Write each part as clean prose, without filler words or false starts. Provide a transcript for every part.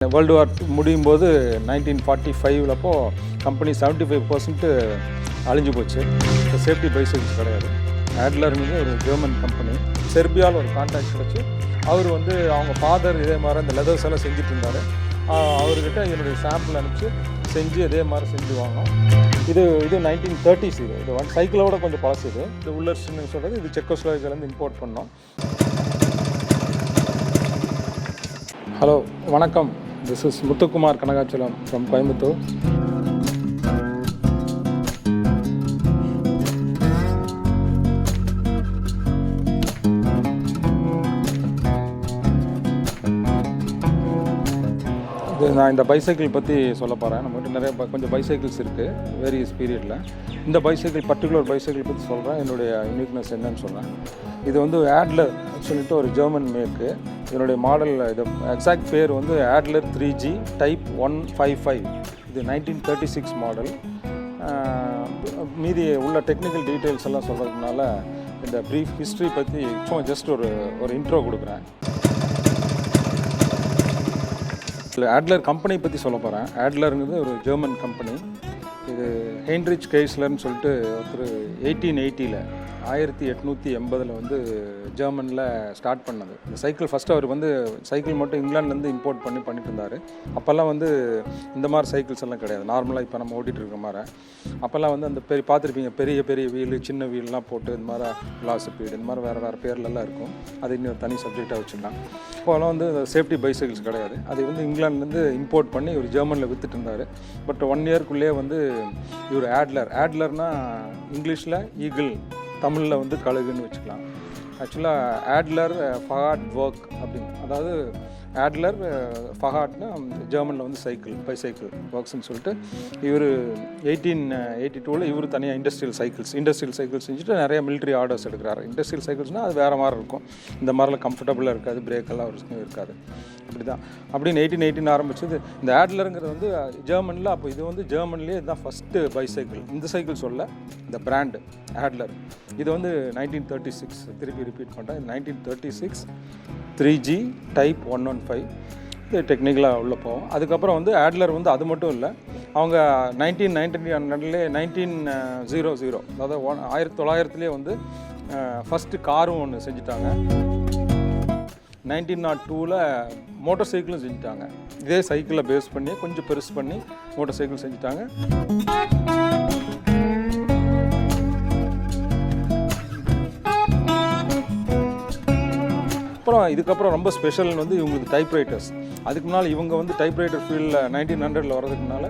World war முடியும் போது 1945 அப்போ கம்பெனி 75% அழிஞ்சு போச்சு. சேஃப்டி பைசைக்கிள்ஸ் கிடையாது. ஆட்லருங்கிறது ஒரு ஜெர்மன் கம்பெனி. செர்பியாவில் ஒரு கான்டாக்ட் கிடச்சி அவர் அவங்க ஃபாதர் இதே மாதிரி அந்த லெதர்ஸ் எல்லாம் செஞ்சுட்டு இருந்தார். அவர்கிட்ட என்னுடைய சாம்பிள் அனுப்பிச்சு செஞ்சு இதே மாதிரி செஞ்சு வாங்கினோம். இது 1930s. இது சைக்கிளோட கொஞ்சம் பழசு. இது உள்ளர்ஸ்ன்னு சொல்கிறது. இது செக்கோஸ்லோவாக்கியாலேருந்து இம்போர்ட் பண்ணோம். ஹலோ, வணக்கம். This is MUTHUKUMAR KANIKACHALAM from Coimbatore. நான் இந்த பைசைக்கிள் பற்றி சொல்ல போகிறேன். நம்மகிட்ட நிறைய கொஞ்சம் பைசைக்கிள்ஸ் இருக்குது வேரியஸ் பீரியடில். இந்த பர்டிகுலர் பைசைக்கிள் பற்றி சொல்கிறேன். என்னுடைய யூனிக்னஸ் என்னன்னு சொல்கிறேன். இது ஆட்லர் சொல்லிட்டு ஒரு ஜெர்மன் மேக்கு. இதனுடைய மாடல் இது எக்ஸாக்ட் பேர் ஆட்லர் 3G டைப் 155. இது 1936 மாடல். மீதி உள்ள டெக்னிக்கல் டீட்டெயில்ஸ் எல்லாம் சொல்கிறதுனால இந்த ப்ரீஃப் ஹிஸ்ட்ரி பற்றி சும்மா ஜஸ்ட் ஒரு இன்ட்ரோ கொடுக்குறேன். ஆட்லர் கம்பெனி பற்றி சொல்ல போகிறேன். ஆட்லருங்கிறது ஒரு ஜெர்மன் கம்பெனி. இது ஹெயின்ரிச் கெய்ஸ்லர்னு சொல்லிட்டு ஒருத்தர் 1880 ஜெர்மனில் ஸ்டார்ட் பண்ணது. இந்த சைக்கிள் ஃபஸ்ட்டு அவர் சைக்கிள் மட்டும் இங்கிலாந்துலேருந்து இம்போர்ட் பண்ணிட்டு இருந்தார். அப்போல்லாம் இந்த மாதிரி சைக்கிள்ஸ் எல்லாம் கிடையாது. நார்மலாக இப்போ நம்ம ஓட்டிகிட்டு இருக்கிற மாதிரி. அப்போல்லாம் அந்த பார்த்துருப்பீங்க, பெரிய பெரிய வீலு சின்ன வீல்லாம் போட்டு இந்த மாதிரி வெலாசிபீடு இந்த மாதிரி வேறு பேர்லலாம் இருக்கும். அது இன்னும் தனி சப்ஜெக்டாக வச்சுருந்தாங்க. அப்போலாம் சேஃப்டி பைசைக்கிள்ஸ் கிடையாது. அது இங்கிலாந்துலேருந்து இம்போர்ட் பண்ணி இவர் ஜெர்மனில் விற்றுட்டு இருந்தார். பட் 1 இயர்க்குள்ளேயே இவர் ஆட்லர்னால் இங்கிலீஷில் ஈகிள், தமிழில் கழுகுன்னு வச்சுக்கலாம். ஆக்சுவலாக ஆட்லர் ஃபஹாட் ஒர்க் அப்படின்னு, அதாவது ஆட்லர் ஃபஹாட்னா ஜெர்மனில் பைசைக்கிள் ஒர்க்ஸ்ன்னு சொல்லிட்டு இவர் 1882 இவர் தனியாக இண்டஸ்ட்ரியல் சைக்கிள்ஸ் செஞ்சுட்டு நிறைய மிலிட்ரி ஆர்டர்ஸ் எடுக்கிறாரு. இண்டஸ்ட்ரியல் சைக்கிள்ஸ்னால் அது வேறு மாதிரி இருக்கும். இந்த மாதிரிலாம் கம்ஃபர்டபுளாக இருக்காது, பிரேக்கெல்லாம் இருக்காது. அப்படி தான் அப்படின்னு 1818 ஆரம்பிச்சது. இந்த ஆட்லருங்கிறது ஜெர்மனில். அப்போ இது ஜெர்மன்லேயே இதுதான் ஃபஸ்ட்டு பைசைக்கிள். இந்த சைக்கிள் சொல்ல இந்த பிராண்டு ஆட்லர். இது 1936, திருப்பி ரிப்பீட் பண்ணுறேன். 1936 3G டைப் 115. இது டெக்னிக்கலாக உள்ளே போவோம். அதுக்கப்புறம் ஆட்லர் அது மட்டும் இல்லை, அவங்க 1900 அதாவது 1900 ஃபஸ்ட்டு காரும் ஒன்று செஞ்சுட்டாங்க. 1902 மோட்டார் சைக்கிளும் செஞ்சுட்டாங்க. இதே சைக்கிளை பேஸ் பண்ணி கொஞ்சம் பெருசு பண்ணி மோட்டார் சைக்கிள் செஞ்சுட்டாங்க. இதுக்கப்புறம் ரொம்ப ஸ்பெஷல் இவங்களுக்கு டைப்ரைட்டர்ஸ். அதுக்கு முன்னால் இவங்க டைப்ரைட்டர் ஃபீல்டில் 1900 வரதுக்கு முன்னால்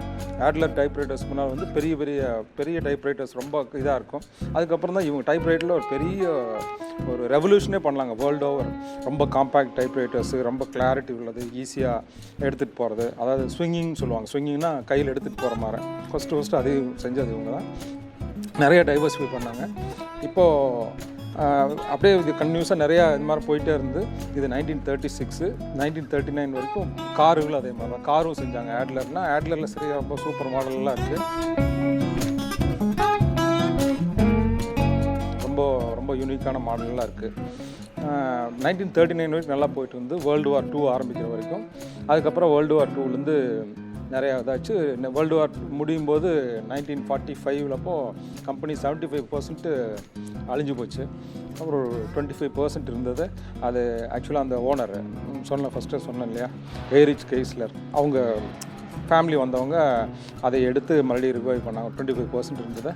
ஆட்லர் டைப்ரைட்டர்ஸ் முன்னால் பெரிய பெரிய பெரிய டைப்ரைட்டர்ஸ் ரொம்ப இதாக இருக்கும். அதுக்கப்புறம் தான் இவங்க டைப்ரைட்டரில் ஒரு ரெவல்யூஷனே பண்ணலாங்க வேர்ல்டு ஓவர். ரொம்ப காம்பேக்ட் டைப்ரைட்டர்ஸு, ரொம்ப கிளாரிட்டி உள்ளது, ஈஸியாக எடுத்துகிட்டு போகிறது. அதாவது ஸ்விங்கிங்னு சொல்லுவாங்க. ஸ்விங்கிங்னா கையில் எடுத்துகிட்டு போகிற மாதிரி ஃபஸ்ட்டு அது செஞ்சது இவங்க தான். நிறைய டைவர்சிஃபை பண்ணாங்க. இப்போது அப்படியே இது கன்டினியூஸாக நிறையா இது மாதிரி போயிட்டே இருந்து இது 1936 1939 வரைக்கும் காருகளும் அதே மாதிரி தான். காரும் செஞ்சாங்க ஆட்லரில் சரியாக ரொம்ப சூப்பர் மாடல்லாம் இருக்குது. ரொம்ப ரொம்ப யூனிக்கான மாடல்லாம் இருக்குது. 1939 வரைக்கும் நல்லா போயிட்டு வேர்ல்டு வார் 2 ஆரம்பிக்கிற வரைக்கும். அதுக்கப்புறம் வேர்ல்டு வார் 2லேருந்து நிறையா இதாச்சு. வேர்ல்டு வார் முடியும் போது 1945 அப்போ கம்பெனி 75% அழிஞ்சு போச்சு. அப்புறம் ஒரு 25% இருந்தது. அது ஆக்சுவலாக அந்த ஓனர் ஃபஸ்ட்டு சொன்னேன் இல்லையா, ஹெயின்ரிச் கெய்ஸ்லர், அவங்க ஃபேமிலி வந்தவங்க அதை எடுத்து மறுபடியும் ரிவைவ் பண்ணாங்க. 25% இருந்ததை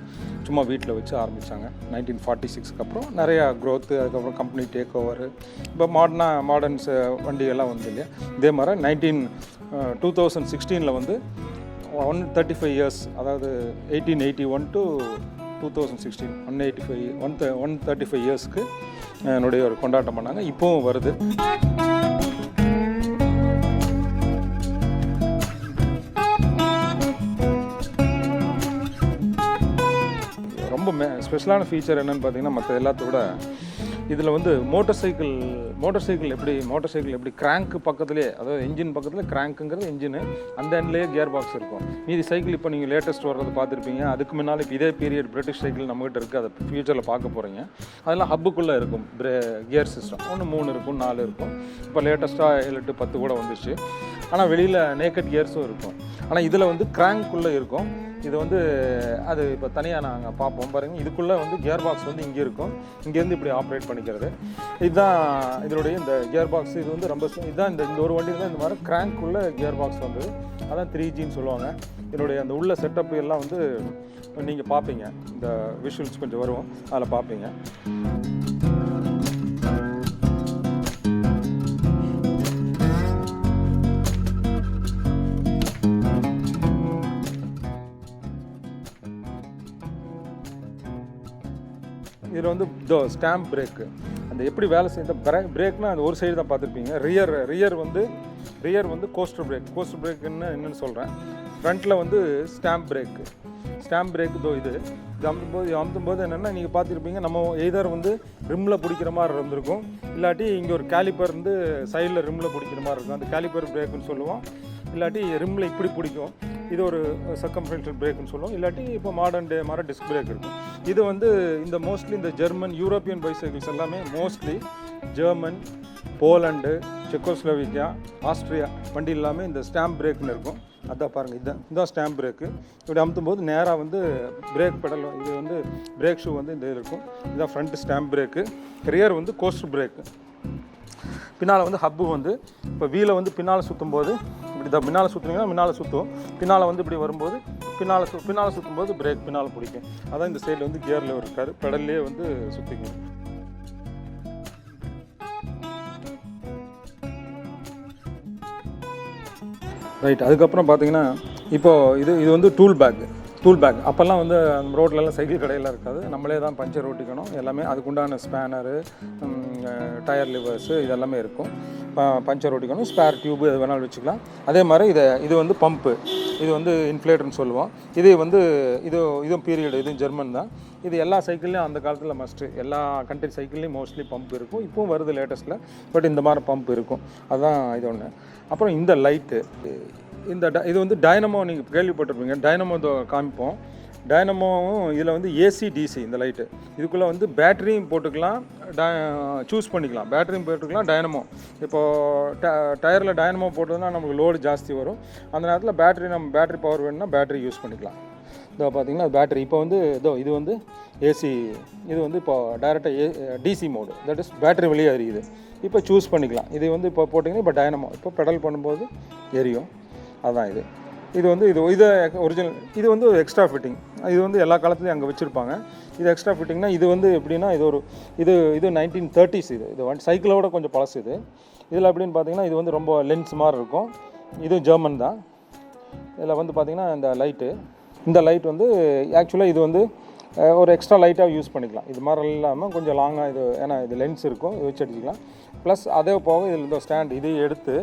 சும்மா வீட்டில் வச்சு ஆரம்பித்தாங்க. 1946 அப்புறம் நிறையா க்ரோத்து. அதுக்கப்புறம் கம்பெனி டேக் ஓவர். இப்போ மாடர்ன்ஸ் வண்டிகள்லாம் இல்லையா. இதே மாதிரி 2016 135 இயர்ஸ், அதாவது 1881 to 2016 135 இயர்ஸ்க்கு என்னுடைய ஒரு கொண்டாட்டம் பண்ணாங்க. இப்போவும் வருது. ரொம்ப ஸ்பெஷலான ஃபீச்சர் என்னென்னு பார்த்தீங்கன்னா, மற்ற எல்லாத்த விட இதில் வந்து மோட்டார் சைக்கிள் எப்படி கிராங்க் பக்கத்துலேயே, அதாவது இன்ஜின் பக்கத்தில் கிராங்க்குங்கிறது இன்ஜினு, அந்த எண்ட்லேயே கியர் பாக்ஸ் இருக்கும். மீதி சைக்கிள் இப்போ நீங்கள் லேட்டஸ்ட் வர்றது பார்த்துருப்பீங்க. அதுக்கு முன்னால் இப்போ இதே பீரியட் பிரிட்டிஷ் சைக்கிள் நம்மகிட்ட இருக்குது, அதை ஃபியூச்சரில் பார்க்க போகிறீங்க. அதெல்லாம் ஹப்புக்குள்ளே இருக்கும் கியர் சிஸ்டம். 3 இருக்கும், 4 இருக்கும். இப்போ லேட்டஸ்ட்டாக 7, 8, 10 கூட வந்துச்சு. ஆனால் வெளியில் நேக்கட் கியர்ஸும் இருக்கும். ஆனால் இதில் வந்து கிராங்க்குள்ளே இருக்கும். இது வந்து அது இப்போ தனியாக நாங்கள் பார்ப்போம் பாருங்கள். இதுக்குள்ளே வந்து கியர் பாக்ஸ் வந்து இங்கே இருக்கும். இங்கேருந்து இப்படி ஆப்ரேட் பண்ணிக்கிறது. இதுதான் இதனுடைய இந்த கியர் பாக்ஸ். இது வந்து ரொம்ப இதுதான் இந்த ஒரு வண்டியில் தான் இந்த மாதிரி கிராங்க்குள்ளே கியர் பாக்ஸ் வந்தது. அதான் 3Gன்னு சொல்லுவாங்க. இதனுடைய அந்த உள்ள செட்டப் எல்லாம் வந்து நீங்கள் பார்ப்பீங்க. இந்த விஷுவல்ஸ் கொஞ்சம் வரும், அதில் பார்ப்பீங்க. இதில் வந்து ஸ்டாம்ப் பிரேக்கு அந்த எப்படி வேலை செய்ய பிரேக்னால் அந்த ஒரு சைடு தான் பார்த்துருப்பீங்க. ரியர் வந்து கோஸ்டர் பிரேக்குன்னு என்னென்னு சொல்கிறேன். ஃப்ரண்ட்டில் வந்து ஸ்டாம்ப் பிரேக்கு இது அமுத்தும்போது என்னென்னா நீங்கள் பார்த்துருப்பீங்க. நம்ம எய்தர் வந்து ரிம்மில் பிடிக்கிற மாதிரி இருந்திருக்கும், இல்லாட்டி இங்கே ஒரு கேலிப்பர் வந்து சைடில் ரிம்மில் பிடிக்கிற மாதிரி இருக்கும். அந்த கேலிப்பர் பிரேக்குன்னு சொல்லுவோம். இல்லாட்டி ரிம்மில் இப்படி பிடிக்கும். இது ஒரு சர்க்கம்ஃபரன்ஷியல் பிரேக்குன்னு சொல்லுவோம். இல்லாட்டி இப்போ மாடர்ன் டே மாதிரி டிஸ்க் பிரேக் இருக்கும். இது வந்து இந்த மோஸ்ட்லி இந்த ஜெர்மன் யூரோப்பியன் பைசைக்கிள்ஸ் எல்லாமே mostly German, Poland, Czechoslovakia, Austria வண்டி எல்லாமே இந்த ஸ்டாம்ப் பிரேக்குன்னு இருக்கும். அதான் பாருங்கள், இதுதான் ஸ்டாம்ப் பிரேக்கு. இப்படி அமுத்தும் போது நேராக வந்து பிரேக் பெடல், இது வந்து பிரேக் ஷூ வந்து இந்த இது இருக்கும். இதுதான் ஃப்ரண்ட் ஸ்டாம்ப் பிரேக்கு. ரியர் வந்து கோஸ்டர் பிரேக்கு. பின்னால் வந்து ஹப்பு வந்து இப்போ வீலை வந்து பின்னால் சுற்றும் போது இப்படி தான் பின்னால் சுற்றுனீங்கன்னா முன்னால் சுற்றும், பின்னால் வந்து இப்படி வரும்போது பின்னால் சுற்றும் போது பிரேக் பின்னால் பிடிக்கும். அதான் இந்த சைடில் வந்து கியரில் இருக்காரு, பெடல்லே வந்து சுற்றிக்கும். ரைட். அதுக்கப்புறம் பார்த்தீங்கன்னா இப்போது இது வந்து டூல் பேக். அப்போல்லாம் வந்து ரோட்லலாம் சைக்கிள் கடையெல்லாம் இருக்காது, நம்மளே தான் பஞ்சர் ஓட்டிக்கணும். எல்லாமே அதுக்குண்டான ஸ்பேனரு, டயர் லிவர்ஸு இதெல்லாமே இருக்கும். பஞ்சர் ஓட்டிக்கணும், ஸ்பேர் டியூபு எது வேணாலும் வச்சுக்கலாம். அதே மாதிரி இது வந்து பம்பு, இது வந்து இன்ஃப்ளேட்டர்னு சொல்லுவோம். இதுவும் பீரியடு, இதுவும் ஜெர்மன் தான். இது எல்லா சைக்கிள்லையும் அந்த காலத்தில் மஸ்ட்டு, எல்லா கண்ட்ரி சைக்கிள்லேயும் மோஸ்ட்லி பம்ப் இருக்கும். இப்போவும் வருது லேட்டஸ்ட்டில், பட் இந்த மாதிரி பம்ப் இருக்கும். அதுதான் இது ஒன்று. அப்புறம் இந்த லைட்டு, இது வந்து டைனமோ, நீங்கள் கேள்விப்பட்டிருப்பீங்க. டைனமோ காமிப்போம். டைனமோவும் இதில் வந்து ஏசி டிசி இந்த லைட்டு. இதுக்குள்ளே வந்து பேட்டரியும் போட்டுக்கலாம், சூஸ் பண்ணிக்கலாம். பேட்டரியும் போட்டுக்கலாம், டைனமோ. இப்போது டயரில் டைனமோ போட்டதுன்னா நமக்கு லோடு ஜாஸ்தி வரும். அந்த நேரத்தில் பேட்டரி பவர் வேணும்னா பேட்டரி யூஸ் பண்ணிக்கலாம். இதோ பார்த்தீங்கன்னா பேட்டரி இப்போ வந்து இது வந்து ஏசி, இது வந்து இப்போ டைரெக்டாக DC mode, that is battery வெளியே எரியுது. இப்போ சூஸ் பண்ணிக்கலாம். இது வந்து இப்போ போட்டிங்கன்னா இப்போ டைனமோ, இப்போ பெடல் பண்ணும்போது எரியும். அதுதான் இது வந்து இது ஒரிஜினல். இது வந்து எக்ஸ்ட்ரா ஃபிட்டிங். இது வந்து எல்லா காலத்துலேயும் அங்கே வச்சுருப்பாங்க. இது எக்ஸ்ட்ரா ஃபிட்டிங்னா இது வந்து எப்படின்னா இது 1930s. இது சைக்கிளோட கொஞ்சம் பழசு. இதில் எப்படின்னு பார்த்தீங்கன்னா இது வந்து ரொம்ப லென்ஸ் மாதிரி இருக்கும். இது ஜெர்மன் தான். இதில் வந்து பார்த்திங்கன்னா இந்த லைட் வந்து ஆக்சுவலாக இது வந்து ஒரு எக்ஸ்ட்ரா லைட்டாக யூஸ் பண்ணிக்கலாம். இது மாதிரி இல்லாமல் கொஞ்சம் லாங்காக ஏன்னா இது லென்ஸ் இருக்கும், இது வச்சு அடிச்சிக்கலாம். ப்ளஸ் அதே போக இதில் இந்த ஸ்டாண்ட் இது எடுத்து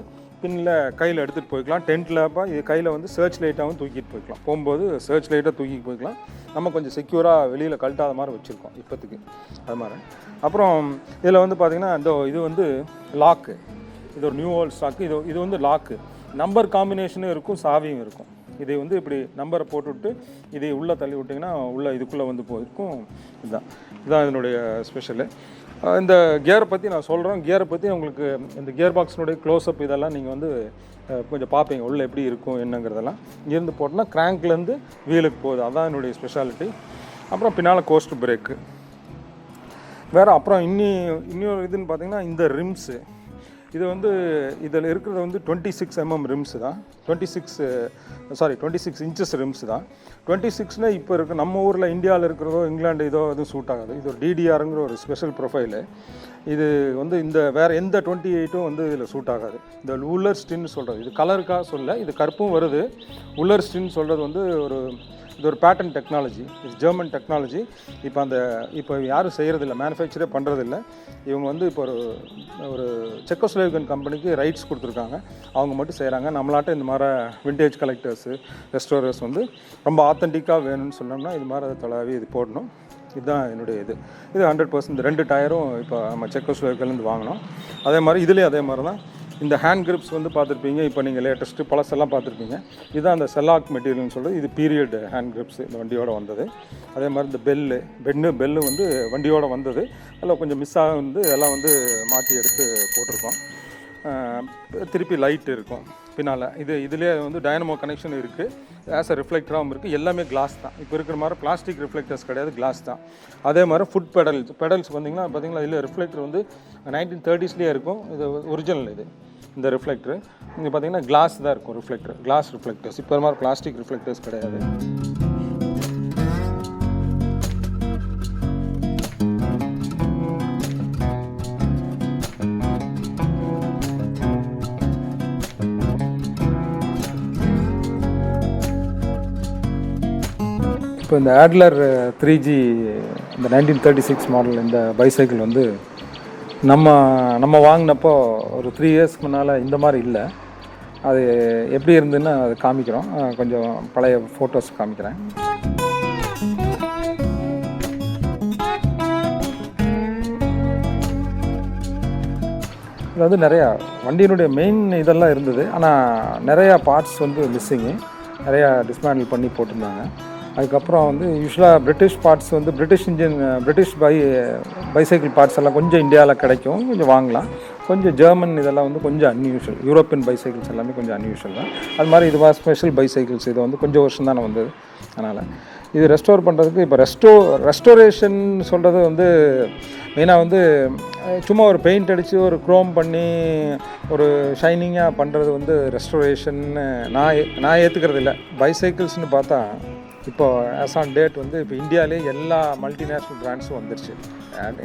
பின்னில் கையில் எடுத்துகிட்டு போய்க்கலாம். டென்ட்டில் இது கையில் வந்து சர்ச் லைட்டாகவும் தூக்கிட்டு போய்க்கலாம். போகும்போது சர்ச் லைட்டாக தூக்கிட்டு போய்க்கலாம். நம்ம கொஞ்சம் செக்யூராக வெளியில் கழட்டாத மாதிரி வச்சுருக்கோம் இப்போத்துக்கு, அது மாதிரி. அப்புறம் இதில் வந்து பார்த்திங்கன்னா இது வந்து லாக்கு. இது ஒரு நியூ ஓல்ட் ஸ்டாக்கு. இது வந்து லாக்கு. நம்பர் காம்பினேஷனும் இருக்கும், சாவியும் இருக்கும். இதை வந்து இப்படி நம்பரை போட்டுவிட்டு இதை உள்ளே தள்ளி விட்டிங்கன்னா இதுக்குள்ளே வந்து போயிருக்கும். இதுதான் இதனுடைய ஸ்பெஷலு. இந்த கியரை பற்றி நான் சொல்கிறேன். கியரை பற்றி உங்களுக்கு இந்த கியர் பாக்ஸினுடைய க்ளோஸ்அப் இதெல்லாம் நீங்கள் வந்து கொஞ்சம் பார்ப்பீங்க, உள்ளே எப்படி இருக்கும் என்னங்கிறதெல்லாம். இங்கேருந்து போட்டோன்னா கிராங்க்லேருந்து வீலுக்கு போகுது, அதுதான் என்னுடைய ஸ்பெஷாலிட்டி. அப்புறம் பின்னால் கோஸ்ட் பிரேக்கு வேறு. அப்புறம் இன்னொரு இதுன்னு பார்த்தீங்கன்னா இந்த ரிம்ஸு. இது வந்து இதில் இருக்கிறது வந்து 26 mm ரிம்ஸு தான். 26 இன்ச்சஸ் ரிம்ஸு தான். 26னா இப்போ இருக்குது நம்ம ஊரில் இந்தியாவில் இருக்கிறதோ இங்கிலாண்டு எதுவும் சூட் ஆகாது. இது ஒரு டிடிஆருங்கிற ஒரு ஸ்பெஷல் ப்ரொஃபைலு. இது வந்து இந்த வேறு எந்த 28ம் வந்து இதில் சூட் ஆகாது. இந்த உள்ளர் ஸ்டின்னு சொல்கிறது, இது கலருக்காக சொல்ல, இது கருப்பும் வருது. உள்ளர் ஸ்டின்னு சொல்கிறது வந்து இது ஒரு பேட்டன் டெக்னாலஜி, இது ஜெர்மன் டெக்னாலஜி. இப்போ யாரும் செய்கிறதில்ல, மேனுஃபேக்சரே பண்ணுறதில்ல. இவங்க வந்து இப்போ ஒரு செக்கோஸ்லோவேக்கியன் கம்பெனிக்கு ரைட்ஸ் கொடுத்துருக்காங்க, அவங்க மட்டும் செய்கிறாங்க. நம்மளாட்ட இந்த மாதிரி விண்டேஜ் கலெக்டர்ஸு, ரெஸ்டோரர்ஸ் வந்து ரொம்ப ஆத்தென்டிக்காக வேணும்னு சொன்னோம்னா இது மாதிரி தொலைவி இது போடணும். இதுதான் என்னுடைய இது 100% 2 டயரும் இப்போ நம்ம செக்கோஸ்லோவேக்கியாலேருந்து வாங்கினோம். அதே மாதிரி இதுலேயும் அதே மாதிரி தான். இந்த ஹேண்ட் கிரிப்ஸ் வந்து பார்த்துருப்பீங்க, இப்போ நீங்கள் லேட்டஸ்ட்டு பழசெல்லாம் பார்த்துருப்பீங்க. இதுதான் அந்த செல்லாக் மெட்டீரியல்னு சொல்கிறது. இது பீரியட் ஹேண்ட் கிரிப்ஸ் இந்த வண்டியோடு வந்தது. அதே மாதிரி இந்த பெல்லு வந்து வண்டியோடு வந்தது. அதில் கொஞ்சம் மிஸ் ஆக வந்து எல்லாம் வந்து மாற்றி எடுத்து போட்டிருக்கோம். திருப்பி லைட் இருக்கும் பின்னால். இதுலேயே வந்து டைனமோ கனெக்ஷன் இருக்குது. ஆஸ் அ ரிஃப்ளெக்டராகவும் இருக்குது. எல்லாமே கிளாஸ் தான். இப்போ இருக்கிற மாதிரி பிளாஸ்டிக் ரிஃப்ளெக்டர்ஸ் கிடையாது, கிளாஸ் தான். அதே மாதிரி ஃபுட் பெடல்ஸ் பார்த்தீங்கன்னா இதில் ரிஃப்ளெக்டர் வந்து 1930ஸ்லேயே இருக்கும். இது ஒரிஜினல் இந்த ரிஃப்ளெக்டர். இங்கே பார்த்தீங்கன்னா கிளாஸ் தான் இருக்கும் ரிஃப்ளெக்டர், கிளாஸ் ரிஃப்ளெக்டர்ஸ். இப்போ மாதிரி பிளாஸ்டிக் ரிஃப்ளெக்டர்ஸ் கிடையாது. இப்போ இந்த ஆட்லர் 3G இந்த 1936 மாடல் இந்த பைசைக்கிள் வந்து நம்ம வாங்கினப்போ ஒரு 3 இயர்ஸ்க்கு முன்னால் இந்த மாதிரி இல்லை. அது எப்படி இருந்துன்னு அது காமிக்கிறோம். கொஞ்சம் பழைய ஃபோட்டோஸ் காமிக்கிறேன். இது வந்து நிறையா வண்டியினுடைய மெயின் இதெல்லாம் இருந்தது. ஆனால் நிறையா பார்ட்ஸ் வந்து மிஸ்ஸிங்கு, நிறையா டிஸ்மேண்டில் பண்ணி போட்டிருந்தாங்க. அதுக்கப்புறம் வந்து யூஸ்வலாக பிரிட்டிஷ் பார்ட்ஸ் வந்து பிரிட்டிஷ் பைசைக்கிள் பார்ட்ஸ் எல்லாம் கொஞ்சம் இந்தியாவில் கிடைக்கும், கொஞ்சம் வாங்கலாம். கொஞ்சம் ஜெர்மன் இதெல்லாம் வந்து கொஞ்சம் அன்யூஷுவல். யூரோப்பியன் பைசைக்கிள்ஸ் எல்லாமே கொஞ்சம் அன்யூஷுவல் தான். அது மாதிரி இது ஸ்பெஷல் பைசைக்கிள்ஸ். இது வந்து கொஞ்சம் வருஷம் தானே வந்தது. அதனால் இது ரெஸ்டோர் பண்ணுறதுக்கு இப்போ ரெஸ்டோரேஷன் சொல்கிறது வந்து மெயினாக வந்து சும்மா ஒரு பெயிண்ட் அடித்து ஒரு க்ரோம் பண்ணி ஒரு ஷைனிங்காக பண்ணுறது வந்து ரெஸ்டோரேஷன்னு நான் ஏற்றுக்கிறது இல்லை. பைசைக்கிள்ஸ்னு பார்த்தா இப்போ ஆஸ் ஆன் டேட் வந்து இப்போ இந்தியாவிலே எல்லா மல்டிநேஷ்னல் பிராண்ட்ஸும் வந்துருச்சு.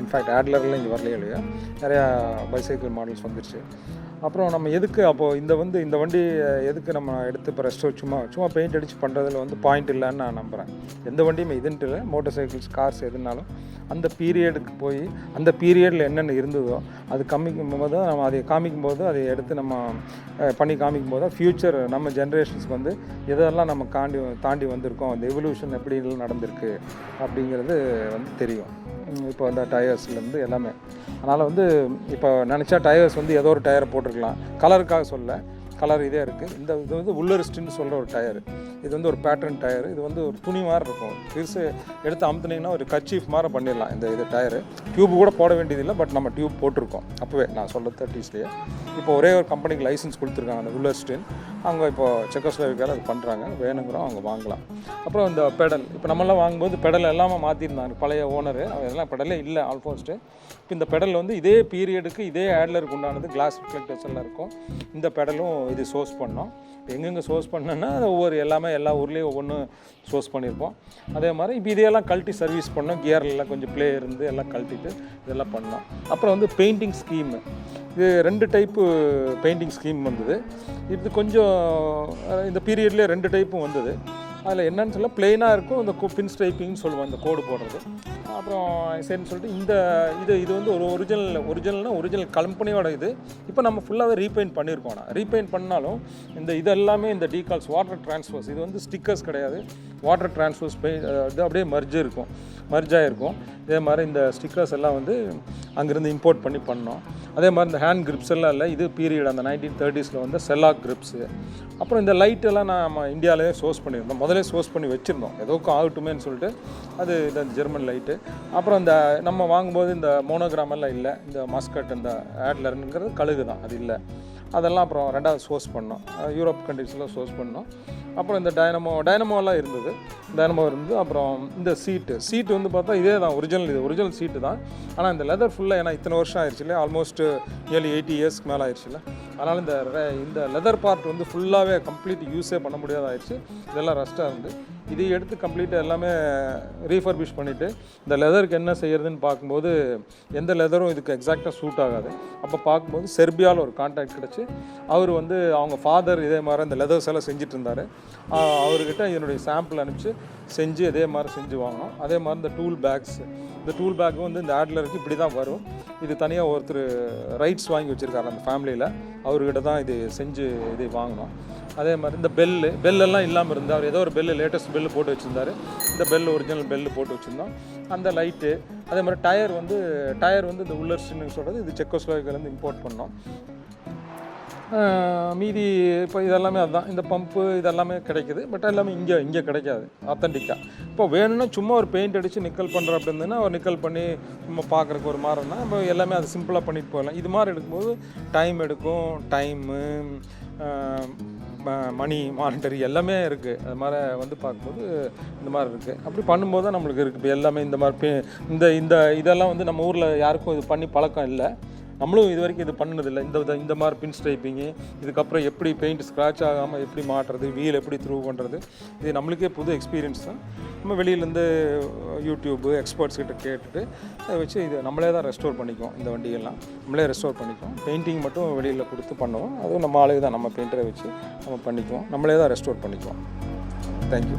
இன்ஃபேக்ட் ஆட்லரில் இங்கே வரலையே இல்லையா, நிறையா பைசைக்கிள் மாடல்ஸ் வந்துருச்சு. அப்புறம் நம்ம எதுக்கு அப்போது இந்த வண்டி எதுக்கு நம்ம எடுத்து இப்போ ரெஸ்டோர் சும்மா பெயிண்ட் அடித்து பண்ணுறதுல வந்து பாயிண்ட் இல்லைன்னு நான் நம்புகிறேன். எந்த வண்டியுமே இதுன்ட்டு இல்லை, மோட்டர் சைக்கிள்ஸ், கார்ஸ் எதுனாலும் அந்த பீரியடுக்கு போய் அந்த பீரியடில் என்னென்ன இருந்ததோ அது காமிக்கும்போது நம்ம அதை காமிக்கும்போது அதை எடுத்து நம்ம பண்ணி காமிக்கும்போது தான் ஃப்யூச்சர் நம்ம ஜென்ரேஷன்ஸ்க்கு வந்து எதெல்லாம் நம்ம தாண்டி வந்திருக்கோம், அந்த எவல்யூஷன் எப்படி நடந்திருக்கு அப்படிங்கிறது வந்து தெரியும். இப்போ அந்த டயர்ஸ்லேருந்து எல்லாமே. அதனால் வந்து இப்போ நினச்சா டயர்ஸ் வந்து ஏதோ ஒரு டயரை போட்டிருக்கலாம். கலருக்காக சொல்ல, கலர் இதே இருக்குது. இது வந்து உள்ளரிஸ்ட்டுன்னு சொல்கிற ஒரு டயரு. இது வந்து ஒரு பேட்டர்ன் டயரு. இது வந்து ஒரு துணி மாதிரி இருக்கும். பெருசு எடுத்து அமுத்துனீங்கன்னா ஒரு கர்ச்சீஃப் மாதிரி பண்ணிடலாம். இது டயரு டியூப் கூட போட வேண்டியதில்லை. பட் நம்ம டியூப் போட்டிருக்கோம் அப்போவே, நான் சொல்ல 30ஸ்லேயே. இப்போ ஒரே ஒரு கம்பெனிக்கு லைசன்ஸ் கொடுத்துருக்காங்க, அந்த உள்ளரிஸ்ட்டுன்னு. அவங்க இப்போ செக்கோஸ்லோவேக்கியாவில் அது பண்ணுறாங்க. வேணுங்கிறோம் அவங்க வாங்கலாம். அப்புறம் இந்த பெடல், இப்போ நம்மளாம் வாங்கும்போது பெடல் எல்லாமே மாற்றிருந்தாங்க பழைய ஓனரு. அதெல்லாம் பெடலே இல்லை ஆல்மோஸ்ட்டு. இப்போ இந்த பெடல் வந்து இதே பீரியடுக்கு இதே ஆட்லருக்கு உண்டானது. கிளாஸ் ரிஃப்ளெக்டர்ஸ் எல்லாம் இருக்கும். இந்த பெடலும் இது சோர்ஸ் பண்ணோம். எங்கெங்கே சோர்ஸ் பண்ணோன்னா எல்லா ஊர்லேயும் ஒவ்வொன்று சோர்ஸ் பண்ணியிருப்போம். அதே மாதிரி இப்போ இதையெல்லாம் கழட்டி சர்வீஸ் பண்ணோம். கியர்லாம் கொஞ்சம் ப்ளே இருந்து எல்லாம் கழட்டிட்டு இதெல்லாம் பண்ணோம். அப்புறம் வந்து பெயிண்டிங் ஸ்கீமு, இது 2 டைப்பு பெயிண்டிங் ஸ்கீம் வந்தது. இது கொஞ்சம் இந்த பீரியட்லேயே 2 டைப்பும் வந்தது. அதில் என்னன்னு சொல்ல பிளெயினாக இருக்கும், இந்த பின் ஸ்ட்ரைப்பிங்னு சொல்லுவோம், இந்த கோடு போடுறது. அப்புறம் சரின்னு சொல்லிட்டு இது வந்து ஒரு ஒரிஜினல் கம்பெனியோட இது. இப்போ நம்ம ஃபுல்லாகவே ரீபெயிண்ட் பண்ணியிருக்கோம். ரீபெயிண்ட் பண்ணாலும் இது எல்லாமே இந்த டீகால்ஸ் வாட்டர் டிரான்ஸ்ஃபர்ஸ். இது வந்து ஸ்டிக்கர்ஸ் கிடையாது, வாட்டர் டிரான்ஸ்ஃபர்ஸ் இது அப்படியே மர்ஜாக இருக்கும். இதே மாதிரி இந்த ஸ்டிக்கர்ஸ் எல்லாம் வந்து அங்கேருந்து இம்போர்ட் பண்ணோம். அதே மாதிரி இந்த ஹேண்ட் கிரிப்ஸ் எல்லாம் இல்லை, இது பீரியட் அந்த 1930ஸ்ல வந்து செல்லாக் கிரிப்ஸு. அப்புறம் இந்த லைட்டெல்லாம் நம்ம இந்தியாவிலே சோர்ஸ் பண்ணியிருந்தோம். முதலே சோர்ஸ் பண்ணி வச்சுருந்தோம், எதோக்கும் ஆகட்டுமேன்னு சொல்லிட்டு. அது இந்த ஜெர்மன் லைட்டு. அப்புறம் இந்த நம்ம வாங்கும்போது இந்த மோனோகிராம் எல்லாம் இல்லை. இந்த மஸ்கட், இந்த ஆட்லருங்கிறது கழுகு தான், அது இல்லை. அதெல்லாம் அப்புறம் 2வது சோர்ஸ் பண்ணோம். யூரோப் கண்ட்ரீஸில் சோர்ஸ் பண்ணோம். அப்புறம் இந்த டைனமோலாம் இருந்தது. அப்புறம் இந்த சீட்டு வந்து பார்த்தா இதே தான், ஒரிஜினல் சீட்டு தான். ஆனால் இந்த லெதர் ஃபுல்லாக, ஏன்னா இத்தனை வருஷம் ஆயிடுச்சு இல்லை, ஆல்மோஸ்ட் நியர்லி 80 இயர்ஸ்க்கு மேலே ஆயிடுச்சு இல்லை. அதனால் இந்த லெதர் பார்ட் வந்து ஃபுல்லாகவே கம்ப்ளீட் யூஸே பண்ண முடியாத ஆயிடுச்சு. இதெல்லாம் ரஸ்ட்டாக இருந்து இதை எடுத்து கம்ப்ளீட்டாக எல்லாமே ரீஃபர்பிஷ் பண்ணிவிட்டு இந்த லெதருக்கு என்ன செய்யறதுன்னு பார்க்கும்போது எந்த லெதரும் இதுக்கு எக்ஸாக்டாக சூட் ஆகாது. அப்போ பார்க்கும்போது செர்பியாவில் ஒரு கான்டாக்ட் கிடச்சி அவர் வந்து அவங்க ஃபாதர் இதே மாதிரி இந்த லெதர்ஸ் எல்லாம் செஞ்சுட்டு இருந்தார். அவர்கிட்ட என்னுடைய சாம்பிள் அனுப்பிச்சு செஞ்சு அதே மாதிரி செஞ்சு வாங்கினோம். அதே மாதிரி இந்த டூல் பேக்ஸ், இந்த டூல் பேக் வந்து இந்த ஆட்லருக்கு இப்படி தான் வரும். இது தனியாக ஒருத்தர் ரைட்ஸ் வாங்கி வச்சுருக்காரு அந்த ஃபேமிலியில், அவர்கிட்ட தான் இது செஞ்சு இது வாங்கினோம். அதே மாதிரி இந்த பெல்லெல்லாம் இல்லாமல் இருந்தால் அவர் ஏதோ ஒரு லேட்டஸ்ட் பெல்லு போட்டு வச்சுருந்தார். இந்த ஒரிஜினல் பெல்லு போட்டு வச்சுருந்தோம். அந்த லைட்டு, அதே மாதிரி டயர் வந்து இந்த உள்ளர்ஸ்ன்னு சொல்கிறது இது செக்கோஸ்லோவாக்கியாலேருந்து இம்போர்ட் பண்ணோம். மீதி இப்போ இதெல்லாமே அதுதான், இந்த பம்பு இதெல்லாமே கிடைக்குது. பட் எல்லாமே இங்கே கிடைக்காது ஆத்தென்டிக்காக. இப்போ வேணும்னா சும்மா ஒரு பெயிண்ட் அடித்து நிக்கல் பண்ணுற அப்படி இருந்ததுன்னா ஒரு நிக்கல் பண்ணி நம்ம பார்க்குறக்கு ஒரு மாதிரினா நம்ம எல்லாமே அது சிம்பிளாக பண்ணிட்டு போயிடலாம். இது மாதிரி எடுக்கும்போது டைம் எடுக்கும், டைமு, மணி, மானிட்டரி எல்லாமே இருக்குது. அது மாதிரி வந்து பார்க்கும்போது இந்த மாதிரி இருக்குது. அப்படி பண்ணும்போது தான் நம்மளுக்கு இருக்குது. இப்போ எல்லாமே இந்த மாதிரி இந்த இதெல்லாம் வந்து நம்ம ஊரில் யாருக்கும் இது பண்ணி பழக்கம் இல்லை. நம்மளும் இது வரைக்கும் இது பண்ணதில்லை. இந்த மாதிரி பின் ஸ்ட்ரைப்பிங்கு, இதுக்கப்புறம் எப்படி பெயிண்ட் ஸ்க்ராட்ச் ஆகாமல் எப்படி மாட்டுறது, வீல் எப்படி த்ரூ பண்ணுறது, இது நம்மளுக்கே புது எக்ஸ்பீரியன்ஸ் தான். நம்ம வெளியிலேருந்து யூடியூப்பு எக்ஸ்பர்ட்ஸ் கிட்ட கேட்டுட்டு அதை வச்சு இது நம்மளே தான் ரெஸ்டோர் பண்ணிக்குவோம். இந்த வண்டியெல்லாம் நம்மளே ரெஸ்டோர் பண்ணிக்குவோம். பெயிண்டிங் மட்டும் வெளியில் கொடுத்து பண்ணுவோம். அதுவும் நம்ம ஆளுக்கு தான், நம்ம பெயிண்டரை வச்சு நம்ம பண்ணிக்குவோம். நம்மளே தான் ரெஸ்டோர் பண்ணிக்குவோம். தேங்க்யூ.